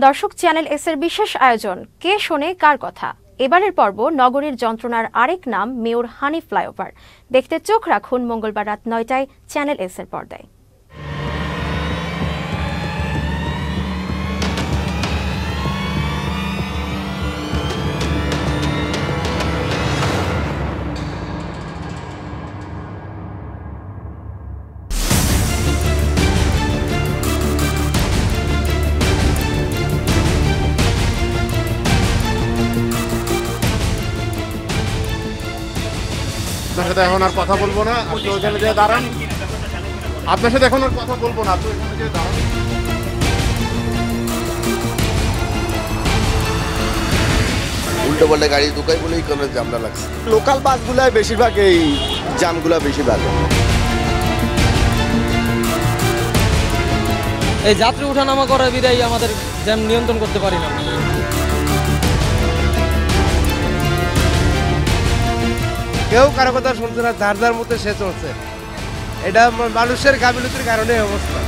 দর্শক, channel S এর বিশেষ আয়োজন কে শোনে কার কথা। এবারের পর্ব নগরীর যন্ত্রণার আরেক নাম মেয়র হানি ফ্লাইওভার। দেখতে চোখ রাখুন মঙ্গলবার রাত ৯টায় চ্যানেল এস এর পর্দায়। আপনার সাথে এখন আর কথা বলবো না, আপনি ওইখানে যেয়ে দাঁড়ান। আপনার সাথে এখন আর কথা বলবো না, আপনি ওইখানে যেয়ে দাঁড়ান। উল্টো পাল্টা গাড়ি ঢুকাই বলেই কোনো জামলা লাগছে। লোকাল বাসগুলাই বেশিরভাগ এই জামগুলা বেশি বাজে। এই যাত্রী উঠানামা করার বিদায় আমাদের জ্যাম নিয়ন্ত্রণ করতে পারি না। কেউ কারো কথা শুনছে না, যার যার মধ্যে সে চলছে। এটা মানুষের গাফিলতির কারণে অবস্থা।